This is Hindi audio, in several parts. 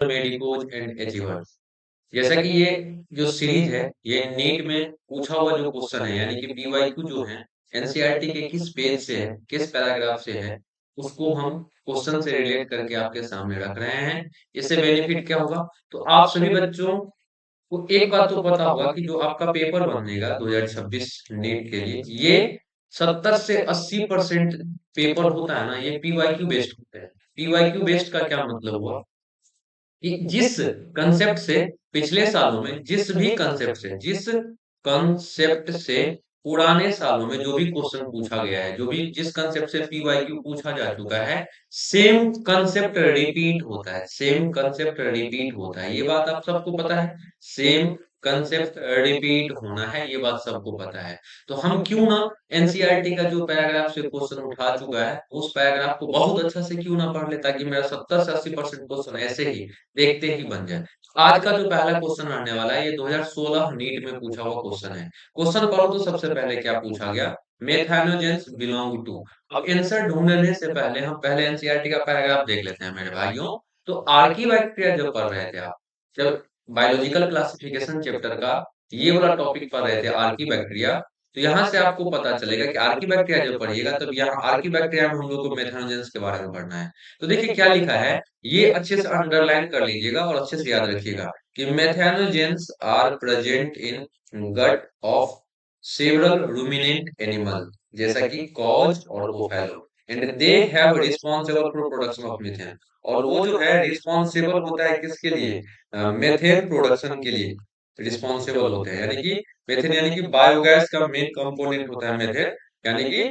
Medicos and achievers. जैसा कि ये जो सीरीज है, ये नीट में पूछा हुआ जो क्वेश्चन है, यानी कि पीवाईक्यू जो है, एनसीईआरटी के किस पेज से है, किस पैराग्राफ से है, उसको हम क्वेश्चन से रिलेट करके आपके सामने रख रहे हैं। इससे बेनिफिट क्या होगा? तो आप सभी बच्चों को एक बात तो पता होगा कि जो आपका पेपर बनेगा 2026 नीट के लिए, ये 70 से 80% पेपर होता है ना, ये पीवाईक्यू बेस्ड होता है। पीवाईक्यू बेस्ड का क्या मतलब हुआ कि जिस कंसेप्ट से पिछले सालों में जिस कंसेप्ट से पुराने सालों में जो भी क्वेश्चन पूछा गया है, जो भी जिस कंसेप्ट से पीवाईक्यू पूछा जा चुका है, सेम कंसेप्ट रिपीट होता है। सेम कंसेप्ट रिपीट होता है, ये बात आप सबको पता है। सेम कंसेप्ट रिपीट होना है, ये बात सबको पता है। तो हम क्यों ना एनसीईआरटी का जो पैराग्राफ से क्वेश्चन उठा चुका है, उस पैराग्राफ को बहुत अच्छा से क्यों ना पढ़ ले, ताकि मेरा 70 से 80% क्वेश्चन ऐसे ही देखते ही बन जाए। आज का जो पहला क्वेश्चन रहने वाला है, ये 2016 नीट में पूछा हुआ क्वेश्चन है। क्वेश्चन पढ़ो तो सबसे पहले क्या पूछा गया? मेथानोजेंस बिलोंग टू। अब आंसर ढूंढने से पहले हम पहले एनसीईआरटी का पैराग्राफ देख लेते हैं मेरे भाइयों। तो आर्कीबैक्टीरिया जब पढ़ रहे थे आप, जब बायोलॉजिकल क्लासिफिकेशन चैप्टर का ये वाला टॉपिक पढ़ रहे थे आर्कीबैक्टीरिया, तो यहाँ से आपको पता चलेगा कि आर्कीबैक्टीरिया जब पढ़िएगा तब यहाँ आर्कीबैक्टीरिया में हम लोग को मेथानोजेंस के बारे में पढ़ना है। तो देखिए क्या लिखा है, ये अच्छे से अंडरलाइन कर लीजिएगा और अच्छे से याद रखिएगा कि methanogens are present in gut of several ruminant animal, जैसा कि कॉज और buffalo, and they have responsible for production of methane. और वो जो है रिस्पांसिबल होता है किसके लिए? मेथेन प्रोडक्शन के लिए रिस्पांसिबल होते हैं। यानी कि मेथेन यानी कि बायोगैस का मेन कंपोनेंट होता है मेथेन। यानी कि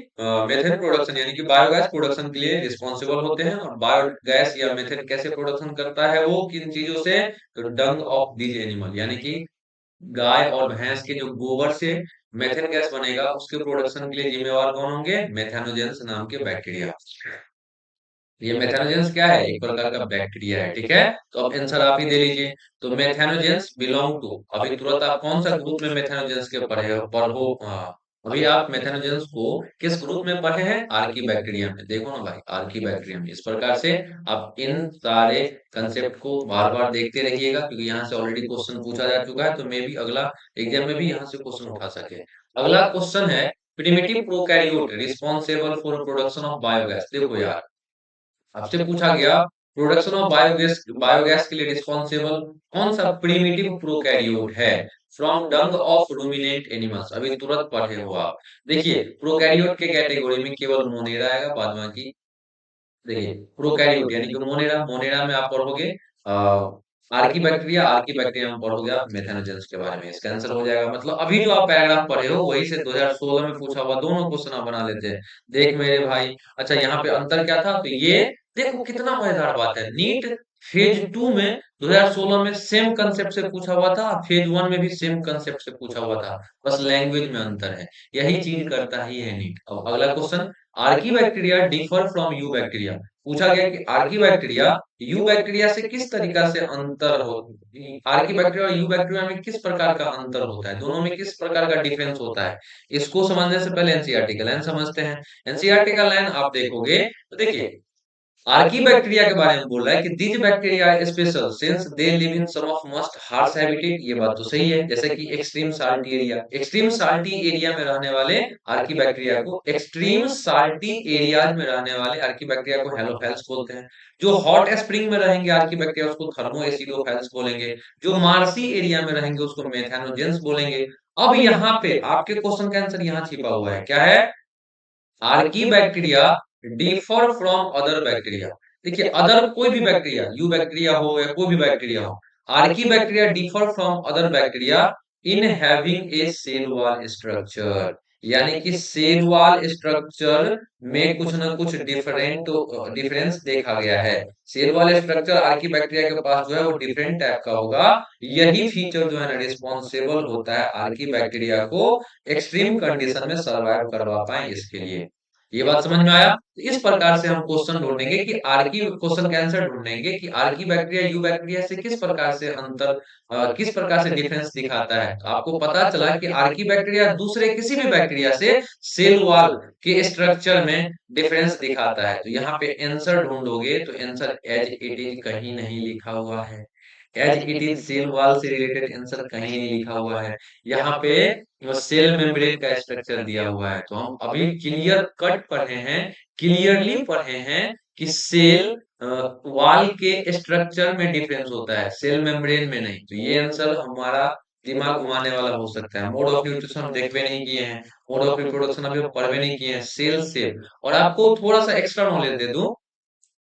मेथेन प्रोडक्शन यानी कि बायोगैस प्रोडक्शन के लिए रिस्पांसिबल होते हैं। और बायोगैस या मेथेन कैसे प्रोडक्शन करता है? वो किन चीजों से? तो डंग ऑफ दीज एनिमल, यानी कि गाय और भैंस के जो गोबर से मेथेन गैस बनेगा, उसके प्रोडक्शन के लिए जिम्मेवार कौन होंगे? मेथानोजेंस नाम के बैक्टीरिया। ये मेथानोजेंस क्या है? एक प्रकार का बैक्टीरिया है, ठीक है। तो अब आंसर आप ही दे लीजिए। तो मेथानोजेंस बिलोंग टू, अभी तुरंत आप कौन सा ग्रुप में मेथानोजेंस के पढ़े हो? अभी आप मेथानोजेंस को किस ग्रुप में पढ़े हैं? आर्की बैक्टीरिया में। देखो ना भाई, आर्की बैक्टीरिया में। इस प्रकार से आप इन सारे कंसेप्ट को बार बार देखते रहिएगा, क्योंकि यहाँ से ऑलरेडी क्वेश्चन पूछा जा चुका है, तो मे भी अगला एग्जाम में भी यहाँ से क्वेश्चन उठा सके। अगला क्वेश्चन है, primitive prokaryote responsible for production of biogas. देखो यार, आपसे पूछा गया प्रोडक्शन ऑफ बायोगैस, बायोगैस के लिए रिस्पॉन्सिबल कौन सा प्रिमिटिव प्रोकैरियोट है? From Dang of ruminant animals. अभी तुरंत पढ़े हो आप। देखिए प्रोकैरियोट के कैटेगरी में केवल मोनेरा आएगा, बाद बाकी देखिए प्रोकैरियोट यानी कि मोनेरा, मोनेरा में आप पढ़ोगे आर्की बैक्टीरिया, आर्की बैक्टीरिया में पढ़ोगे आप मेथानोजेंस के बारे में। इसका आंसर हो जाएगा, मतलब अभी जो आप पैराग्राफ पढ़े हो वही से 2016 में पूछा हुआ दोनों क्वेश्चन आप बना लेते हैं। देख मेरे भाई, अच्छा यहाँ पे अंतर क्या था? तो ये देखो कितना मजेदार बात है, नीट फेज 2 में 2016 में सेम कंसेप्ट से पूछा हुआ था, फेज 1 में भी सेम कंसेप्ट से पूछा हुआ था, बस लैंग्वेज में अंतर है। यही चीज करता ही है नीट। अब अगला question, Archie bacteria differ from you bacteria. पूछा गया कि आर्की बैक्टीरिया यू बैक्टीरिया से किस तरीका से अंतर हो, आर्की बैक्टीरिया और यू बैक्टीरिया में किस प्रकार का अंतर होता है, दोनों में किस प्रकार का डिफरेंस होता है? इसको समझने से पहले एनसीईआरटी का लाइन समझते हैं। एनसीईआरटी का लाइन आप देखोगे तो देखिए, आर्की बैक्टीरिया के बारे में बोल रहा है कि these bacteria are special since they live in some of most harsh habitat. ये बात तो सही है, जैसे कि extreme salty area, extreme salty area में रहने वाले आर्की बैक्टीरिया को, एक्सट्रीम साल्टी एरियाज में रहने वाले आर्की बैक्टीरिया को हेलोफेल्स बोलते हैं। जो हॉट स्प्रिंग में रहेंगे आर्की बैक्टीरिया, उसको थर्मो एसिडोफेल्स बोलेंगे। जो मार्सी एरिया में रहेंगे उसको मेथानोजेंस बोलेंगे। अब यहाँ पे आपके क्वेश्चन का आंसर यहाँ छिपा हुआ है, क्या है? Archie bacteria differ from other bacteria. देखिए अदर कोई भी बैक्टीरिया, यू बैक्टीरिया हो या कोई भी बैक्टीरिया हो, archaebacteria differ from other bacteria in having a cell wall structure. यानी कि सेल वॉल स्ट्रक्चर में कुछ ना कुछ डिफरेंस देखा गया है। Cell wall structure archaebacteria के पास जो है वो डिफरेंट टाइप का होगा। यही फीचर जो है ना रिस्पॉन्सिबल होता है आर्की बैक्टीरिया को एक्सट्रीम कंडीशन में सर्वाइव करवा पाए इसके लिए। ये बात समझ में आया? तो इस प्रकार से हम क्वेश्चन ढूंढेंगे कि आर्की क्वेश्चन का आंसर ढूंढेंगे कि आर्की बैक्टीरिया यू बैक्टीरिया से किस प्रकार से अंतर किस प्रकार से डिफरेंस दिखाता है। तो आपको पता चला कि आर्की बैक्टीरिया दूसरे किसी भी बैक्टीरिया से सेल वॉल के स्ट्रक्चर में डिफरेंस दिखाता है। तो यहाँ पे आंसर ढूंढोगे तो आंसर एज इट इज कहीं नहीं लिखा हुआ है। As it is cell wall से रिलेटेड आंसर कहीं नहीं लिखा हुआ है। यहाँ पे सेल मेम्ब्रेन का स्ट्रक्चर दिया हुआ है। तो हम अभी क्लियर कट पढ़े हैं, क्लियरली पढ़े हैं कि सेल वॉल के स्ट्रक्चर में डिफरेंस होता है, सेल मेम्ब्रेन में नहीं। तो ये आंसर हमारा दिमाग घुमाने वाला हो सकता है। मोड ऑफ न्यूट्रिशन हम देखवे नहीं किए हैं, मोड ऑफ रिप्रोडक्शन अभी हम पढ़वे नहीं किए हैं, सेल शेप। और आपको थोड़ा सा एक्स्ट्रा नॉलेज दे दूं,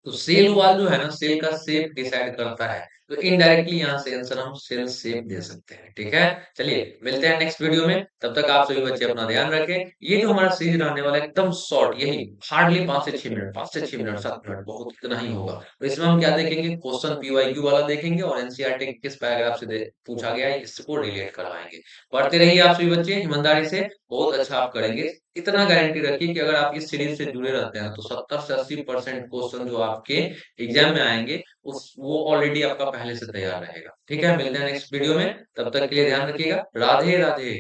तो सेल वॉल जो है ना, सेल का शेप डिसाइड करता है। तो इनडायरेक्टली यहाँ से आंसर हम सेल शेप दे सकते हैं। ठीक है, चलिए मिलते हैं नेक्स्ट वीडियो में। तब तक आप सभी बच्चे अपना ध्यान रखें। ये जो हमारा सीरीज रहने वाला है एकदम शॉर्ट, यही हार्डली 5 से 6 मिनट, 5 से 6 मिनट, 7 मिनट, बहुत इतना ही होगा। तो इसमें हम क्या देखेंगे, क्वेश्चन पीवाईक्यू वाला देखेंगे और एनसीईआरटी के किस पैराग्राफ से पूछा गया है इसको रिलेट करवाएंगे। पढ़ते रहिए आप सभी बच्चे ईमानदारी से, बहुत अच्छा आप करेंगे। इतना गारंटी रखिए कि अगर आप इस सीरीज से जुड़े रहते हैं तो 70 से 80% क्वेश्चन जो आपके एग्जाम में आएंगे उस वो ऑलरेडी आपका पहले से तैयार रहेगा। ठीक है, मिलते हैं नेक्स्ट वीडियो में, तब तक के लिए ध्यान रखिएगा। राधे राधे।